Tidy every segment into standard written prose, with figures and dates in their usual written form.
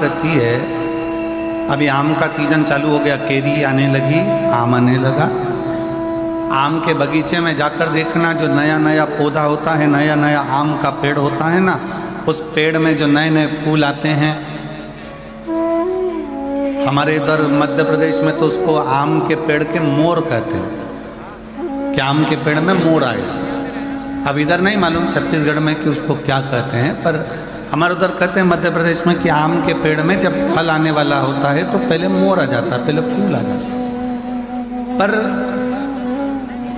कहती है, अभी आम का सीजन चालू हो गया, केरी आने लगी, आम आने लगा। आम के बगीचे में जाकर देखना, जो नया नया पौधा होता है, नया नया आम का पेड़ होता है ना, उस पेड़ में जो नए नए फूल आते हैं। हमारे इधर मध्य प्रदेश में तो उसको आम के पेड़ के मोर कहते हैं, कि आम के पेड़ में मोर आए। अब इधर नहीं मालूम छत्तीसगढ़ में कि उसको क्या कहते हैं, पर हमारे उधर कहते हैं मध्य प्रदेश में कि आम के पेड़ में जब फल आने वाला होता है तो पहले मोर आ जाता है, पहले फूल आ जाता है। पर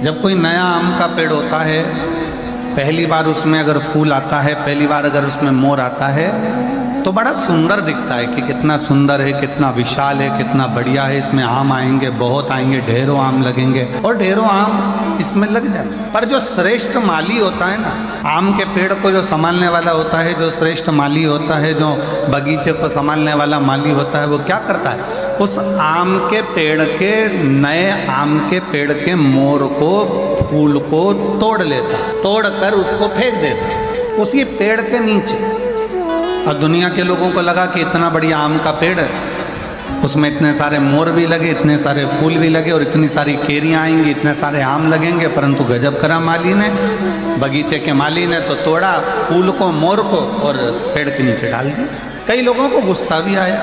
जब कोई नया आम का पेड़ होता है, पहली बार उसमें अगर फूल आता है, पहली बार अगर उसमें मोर आता है, तो बड़ा सुंदर दिखता है कि कितना सुंदर है, कितना विशाल है, कितना बढ़िया है। इसमें आम आएंगे, बहुत आएंगे, ढेरों आम लगेंगे और ढेरों आम इसमें लग जाए। पर जो श्रेष्ठ माली होता है ना, आम के पेड़ को जो संभालने वाला होता है, जो श्रेष्ठ माली होता है, जो बगीचे को संभालने वाला माली होता है, वो क्या करता है? उस आम के पेड़ के, नए आम के पेड़ के मोर को, फूल को तोड़ लेता, तोड़ कर उसको फेंक देता उसी पेड़ के नीचे। और दुनिया के लोगों को लगा कि इतना बढ़िया आम का पेड़ है, उसमें इतने सारे मोर भी लगे, इतने सारे फूल भी लगे और इतनी सारी केरियाँ आएंगी, इतने सारे आम लगेंगे। परंतु गजब करा माली ने, बगीचे के माली ने तो तोड़ा फूल को, मोर को और पेड़ के नीचे डाल दिया। कई लोगों को गुस्सा भी आया,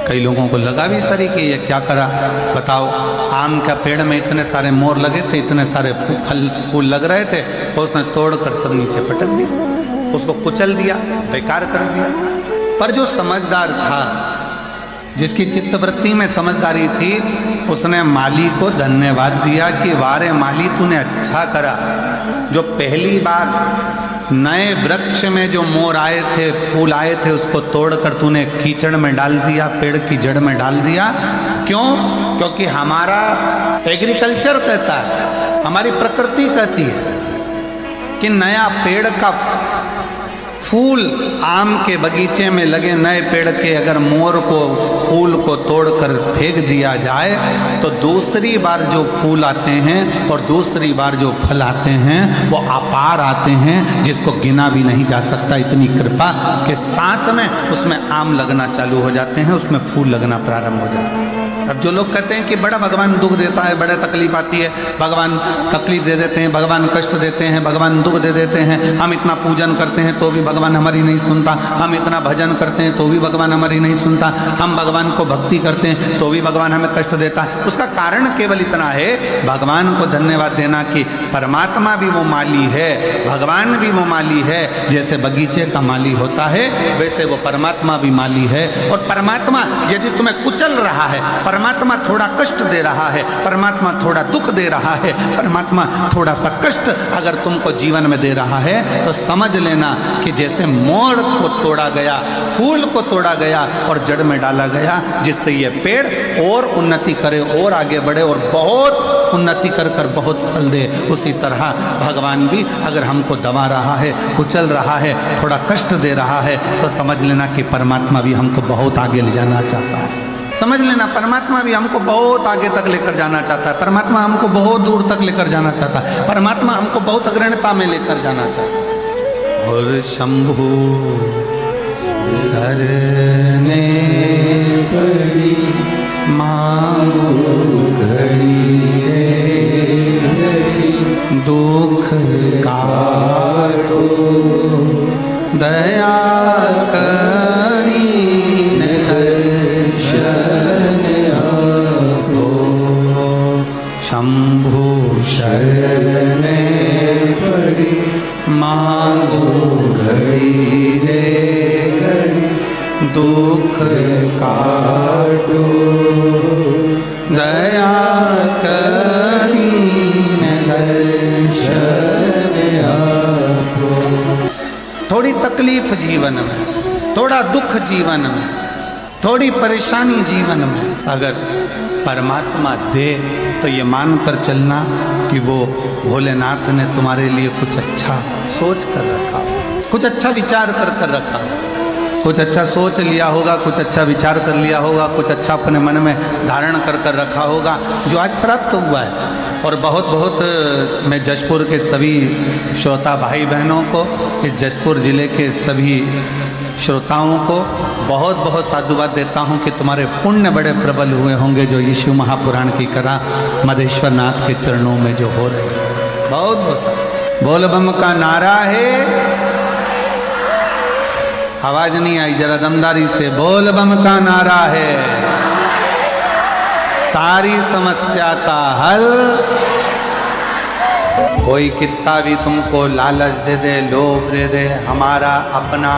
कई लोगों को लगा भी सही कि ये क्या करा, बताओ। आम का पेड़ में इतने सारे मोर लगे थे, इतने सारे फूल लग रहे थे, और उसने तोड़ कर सब नीचे पटक दिया, उसको कुचल दिया, बेकार कर दिया। पर जो समझदार था, जिसकी चित्तवृत्ति में समझदारी थी, उसने माली को धन्यवाद दिया कि वारे माली तूने अच्छा करा, जो पहली बार नए वृक्ष में जो मोर आए थे, फूल आए थे, उसको तोड़कर तूने कीचड़ में डाल दिया, पेड़ की जड़ में डाल दिया। क्यों? क्योंकि हमारा एग्रीकल्चर कहता है, हमारी प्रकृति कहती है कि नया पेड़ का फूल, आम के बगीचे में लगे नए पेड़ के अगर मोर को, फूल को तोड़कर फेंक दिया जाए तो दूसरी बार जो फूल आते हैं और दूसरी बार जो फल आते हैं वो अपार आते हैं, जिसको गिना भी नहीं जा सकता। इतनी कृपा के साथ में उसमें आम लगना चालू हो जाते हैं, उसमें फूल लगना प्रारंभ हो जाता है। अब जो लोग कहते हैं कि बड़ा भगवान दुख देता है, बड़े तकलीफ आती है, भगवान तकलीफ दे देते हैं, भगवान कष्ट देते हैं, भगवान दुख दे देते हैं, हम इतना पूजन करते हैं तो भी भगवान हमारी नहीं सुनता, हम इतना भजन करते हैं तो भी भगवान हमारी नहीं सुनता, हम भगवान को भक्ति करते हैं तो भी भगवान हमें कष्ट देता है। उसका कारण केवल इतना है, भगवान को धन्यवाद देना कि परमात्मा भी वो माली है, भगवान भी वो माली है। जैसे बगीचे का माली होता है, वैसे वो परमात्मा भी माली है। और परमात्मा यदि तुम्हें कुचल रहा है, परमात्मा थोड़ा कष्ट दे रहा है, परमात्मा थोड़ा दुख दे रहा है, परमात्मा थोड़ा सा कष्ट अगर तुमको जीवन में दे रहा है, तो समझ लेना कि जैसे मोर को तोड़ा गया, फूल को तोड़ा गया और जड़ में डाला गया, जिससे ये पेड़ और उन्नति करे और आगे बढ़े और बहुत उन्नति कर कर बहुत फल दे, उसी तरह भगवान भी अगर हमको दबा रहा है, कुचल रहा है, थोड़ा कष्ट दे रहा है, तो समझ लेना कि परमात्मा भी हमको बहुत आगे ले जाना चाहता है। समझ लेना, परमात्मा भी हमको बहुत आगे तक लेकर जाना चाहता है, परमात्मा हमको बहुत दूर तक लेकर जाना चाहता है, परमात्मा हमको बहुत अग्रणता में लेकर जाना चाहता है। और शंभु शरणे पड़ी मांगो घड़ी दुख काटो दया करी दर्शन आपो। शंभु शरणे पड़ी मांगो घड़ी रे घड़ी दुख काटो दया करी दर्शन आपो। थोड़ी तकलीफ जीवन में, थोड़ा दुख जीवन में, थोड़ी परेशानी जीवन में अगर परमात्मा दे तो ये मानकर चलना कि वो भोलेनाथ ने तुम्हारे लिए कुछ अच्छा सोच कर रखा, कुछ अच्छा विचार कर कर रखा, कुछ अच्छा सोच लिया होगा, कुछ अच्छा विचार कर लिया होगा, कुछ अच्छा अपने मन में धारण कर कर रखा होगा, जो आज प्राप्त हुआ है। और बहुत बहुत मैं जशपुर के सभी श्रोता भाई बहनों को, इस जशपुर ज़िले के सभी श्रोताओं को बहुत बहुत साधुवाद देता हूँ कि तुम्हारे पुण्य बड़े प्रबल हुए होंगे जो ये शिव महापुराण की कथा मधेश्वर नाथ के चरणों में जो हो रही है। बहुत बहुत बोल बम का नारा है। आवाज नहीं आई, जरा दमदारी से बोल बम का नारा है। सारी समस्या का हल। कोई कितना भी तुमको लालच दे दे, लोभ दे दे, हमारा अपना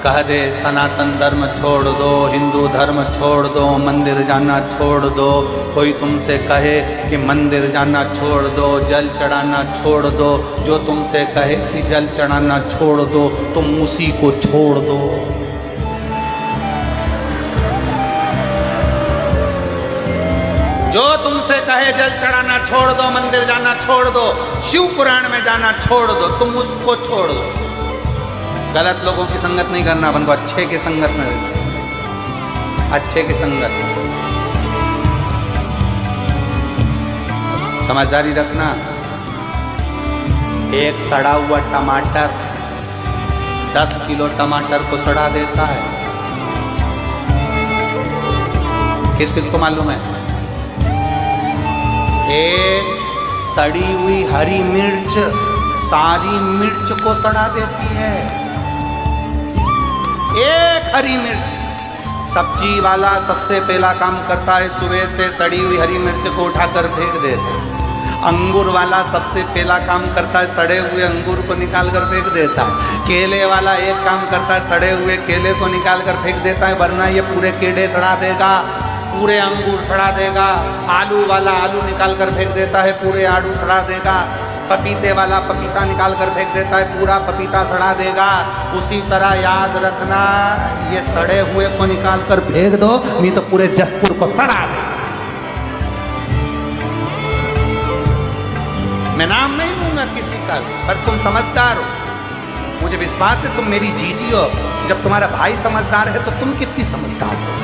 कह दे, सनातन धर्म छोड़ दो, हिंदू धर्म छोड़ दो, मंदिर जाना छोड़ दो, कोई तुमसे कहे कि मंदिर जाना छोड़ दो, जल चढ़ाना छोड़ दो, जो तुमसे कहे कि जल चढ़ाना छोड़ दो, तुम उसी को छोड़ दो। जो तुमसे कहे जल चढ़ाना छोड़ दो, मंदिर जाना छोड़ दो, शिव पुराण में जाना छोड़ दो, तुम उसको छोड़ दो। गलत लोगों की संगत नहीं करना, अपन को अच्छे की संगत में रहना, अच्छे की संगत। समझदारी रखना। एक सड़ा हुआ टमाटर 10 किलो टमाटर को सड़ा देता है। किस किस को मालूम है? एक सड़ी हुई हरी मिर्च सारी मिर्च को सड़ा देती है। एक हरी मिर्च। सब्जी वाला सबसे पहला काम करता है, सुबह से सड़ी हुई हरी मिर्च को उठाकर फेंक देता है। अंगूर वाला सबसे पहला काम करता है, सड़े हुए अंगूर को निकाल कर फेंक देता है। केले वाला एक काम करता है, सड़े हुए केले को निकाल कर फेंक देता है, वरना ये पूरे केले सड़ा देगा, पूरे अंगूर सड़ा देगा। आलू वाला आलू निकाल कर फेंक देता है, पूरे आलू सड़ा देगा। पपीते वाला पपीता निकाल कर फेंक देता है, पूरा पपीता सड़ा देगा। उसी तरह याद रखना, ये सड़े हुए को निकाल कर फेंक दो, नहीं तो पूरे जसपुर को सड़ा दे। मैं नाम नहीं लूंगा किसी का, पर तुम समझदार हो, मुझे विश्वास है तुम मेरी जीजी हो। जब तुम्हारा भाई समझदार है तो तुम कितनी समझदार हो।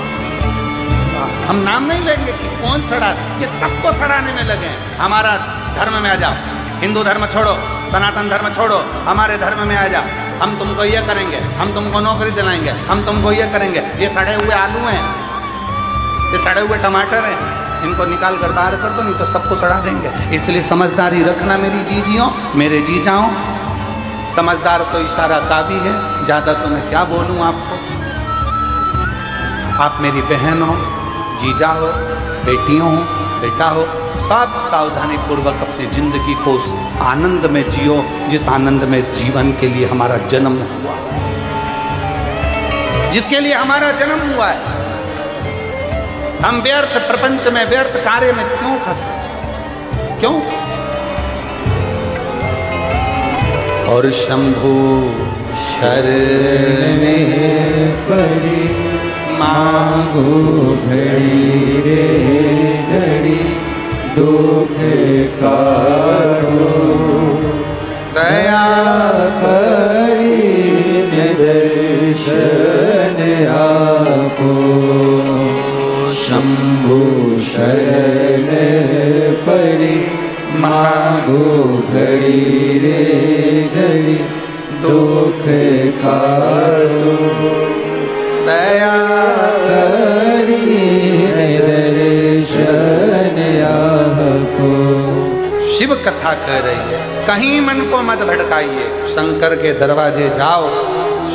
हम नाम नहीं लेंगे कि कौन सड़ा, ये सबको सड़ाने में लगे हैं। हमारा धर्म में आ जाओ, हिंदू धर्म छोड़ो, सनातन धर्म छोड़ो, हमारे धर्म में आ जाओ। हम तुमको ये करेंगे, हम तुमको नौकरी दिलाएंगे, हम तुमको ये करेंगे। ये सड़े हुए आलू हैं, ये सड़े हुए टमाटर हैं, इनको निकाल कर बाहर कर दो, नहीं तो सबको सड़ा देंगे। इसलिए समझदारी रखना मेरी जीजियों, मेरे जीजाओं। समझदार तो इशारा काफी है, ज़्यादा तो मैं क्या बोलूँ आपको। आप मेरी बहन हो, जीजा हो, बेटियों हो, बेटा हो, सब सावधानी पूर्वक अपनी जिंदगी को उस आनंद में जियो जिस आनंद में जीवन के लिए हमारा जन्म हुआ, जिसके लिए हमारा जन्म हुआ है। हम व्यर्थ प्रपंच में, व्यर्थ कार्य में क्यों फंसे, क्यों? और शंभु शरण पड़ी मांगो घड़ी रे घड़ी, दुख काटो दया करी दर्शन आपो। शंभु शरण पड़ी मांगो घड़ी रे घड़ी, दुख काटो दया करी दर्शन आपको। शिव कथा कह रही है, कहीं मन को मत भटकाइए, शंकर के दरवाजे जाओ,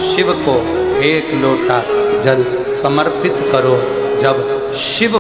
शिव को एक लोटा जल समर्पित करो। जब शिव